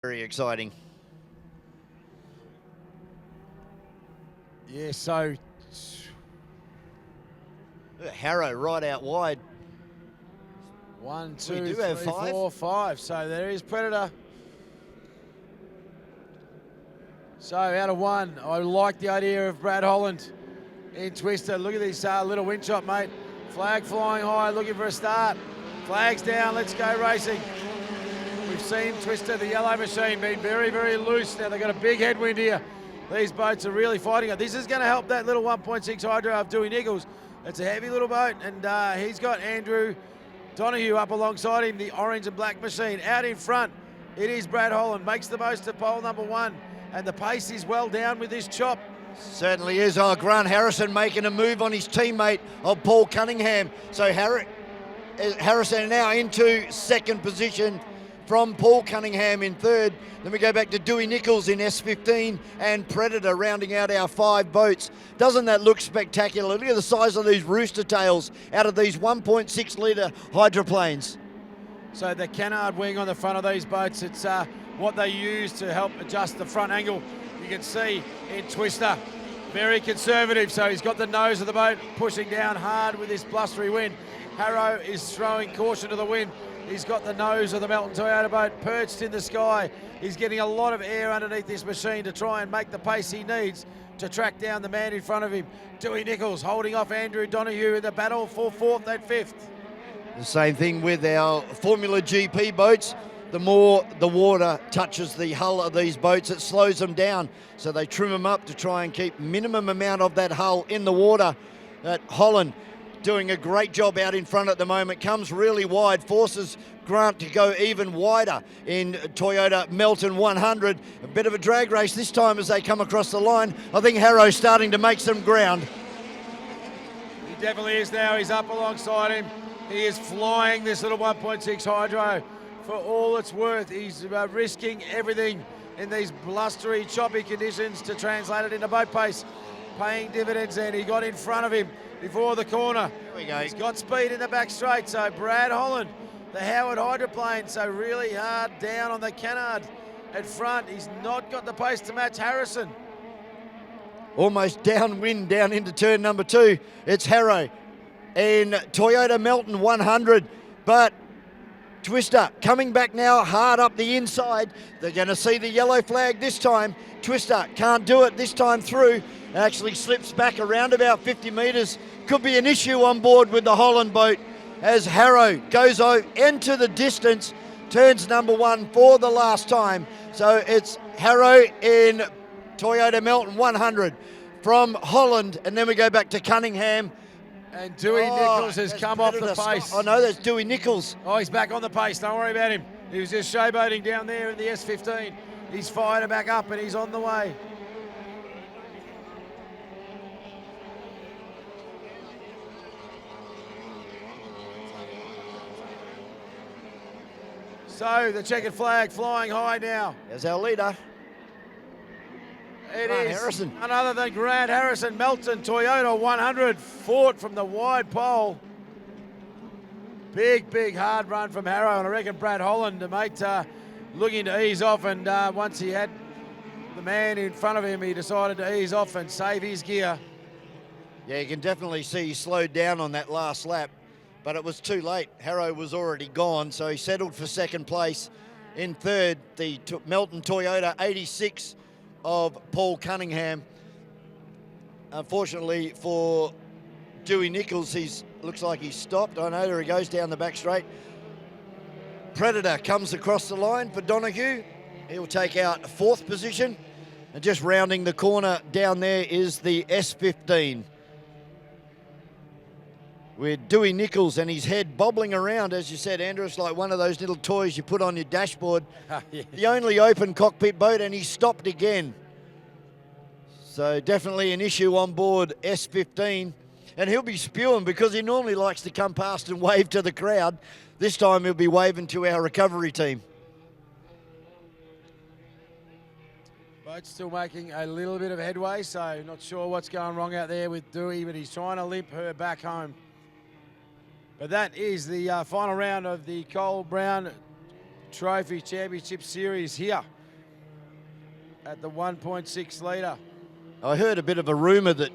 Very exciting. Yeah, so Harrow right out wide. 1, We 2, do 3, have five. 4, 5. So there is Predator. So out of 1, I like the idea of Brad Holland in Twister. Look at this little wind chop, mate. Flag flying high, looking for a start. Flags down, let's go racing. We've seen Twister, the yellow machine, being very, very loose. Now they've got a big headwind here. These boats are really fighting it. This is going to help that little 1.6 Hydro of Dewey Nichols. It's a heavy little boat, and he's got Andrew Donahue up alongside him, the orange and black machine. Out in front, it is Brad Holland. Makes the most of pole number 1, and the pace is well down with this chop. Certainly is. Oh, Grant Harrison making a move on his teammate of Paul Cunningham. So Harrison now into second position from Paul Cunningham in third. Then we go back to Dewey Nichols in S15 and Predator rounding out our 5 boats. Doesn't that look spectacular? Look at the size of these rooster tails out of these 1.6 litre hydroplanes. So the canard wing on the front of these boats, it's what they use to help adjust the front angle. You can see in Twister, very conservative. So he's got the nose of the boat pushing down hard with this blustery wind. Harrow is throwing caution to the wind. He's got the nose of the Melton Toyota boat perched in the sky. He's getting a lot of air underneath this machine to try and make the pace he needs to track down the man in front of him. Dewey Nichols holding off Andrew Donahue in the battle for 4th and 5th. The same thing with our Formula GP boats. The more the water touches the hull of these boats, it slows them down. So they trim them up to try and keep minimum amount of that hull in the water. That Holland doing a great job out in front at the moment, comes really wide, forces Grant to go even wider in Toyota Melton 100. A bit of a drag race this time as they come across the line. I think Harrow's starting to make some ground. He definitely is now. He's up alongside him. He is flying this little 1.6 Hydro for all it's worth. He's risking everything in these blustery, choppy conditions to translate it into boat pace. Paying dividends, and he got in front of him before the corner. Here we go. He's got speed in the back straight. So Brad Holland, the Howard Hydroplane, so really hard down on the canard at front. He's not got the pace to match Harrison. Almost downwind down into turn number 2. It's Harrow in Toyota Melton 100, but Twister coming back now hard up the inside. They're going to see the yellow flag this time. Twister can't do it this time through. Actually slips back around about 50 metres. Could be an issue on board with the Holland boat as Harrow goes into the distance, turns number 1 for the last time. So it's Harrow in Toyota Melton 100 from Holland, and then we go back to Cunningham. And Dewey Nichols has come off the pace. I know that's Dewey Nichols. Oh, he's back on the pace. Don't worry about him. He was just showboating down there in the S15. He's fired back up and he's on the way. So the checkered flag flying high now. There's our leader. It Grant is Harrison. none other than Grant Harrison, Melton Toyota 100, fought from the wide pole. Big, hard run from Harrow, and I reckon Brad Holland, the mate, looking to ease off, and once he had the man in front of him, he decided to ease off and save his gear. Yeah, you can definitely see he slowed down on that last lap, but it was too late. Harrow was already gone, so he settled for second place. In third, the Melton Toyota 86 of Paul Cunningham. Unfortunately for Dewey Nichols, looks like he's stopped. I know, there he goes down the back straight. Predator comes across the line for Donahue. He'll take out 4th position. And just rounding the corner down there is the S15. With Dewey Nichols and his head bobbling around, as you said, Andrew, it's like one of those little toys you put on your dashboard. Yeah. The only open cockpit boat, and he stopped again. So definitely an issue on board S15. And he'll be spewing because he normally likes to come past and wave to the crowd. This time he'll be waving to our recovery team. Boat's still making a little bit of headway, so not sure what's going wrong out there with Dewey, but he's trying to limp her back home. But that is the final round of the Cole Brown Trophy Championship Series here at the 1.6 litre. I heard a bit of a rumour that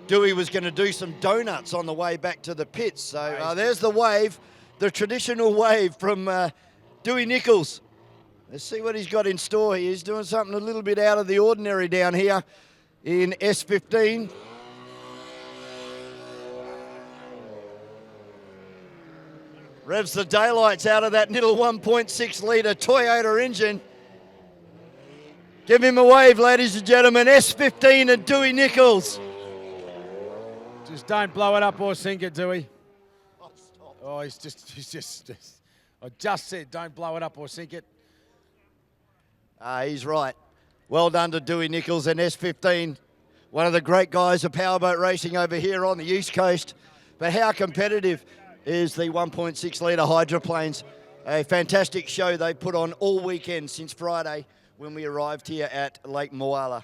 Dewey was going to do some donuts on the way back to the pits. So there's the wave, the traditional wave from Dewey Nichols. Let's see what he's got in store. He's doing something a little bit out of the ordinary down here in S15. Revs the daylights out of that little 1.6 litre Toyota engine. Give him a wave, ladies and gentlemen. S15 and Dewey Nichols. Just don't blow it up or sink it, Dewey. Oh, he's just. I just said don't blow it up or sink it. He's right. Well done to Dewey Nichols and S15. One of the great guys of powerboat racing over here on the East Coast. But how competitive is the 1.6 litre hydroplanes? A fantastic show they put on all weekend since Friday when we arrived here at Lake Moala.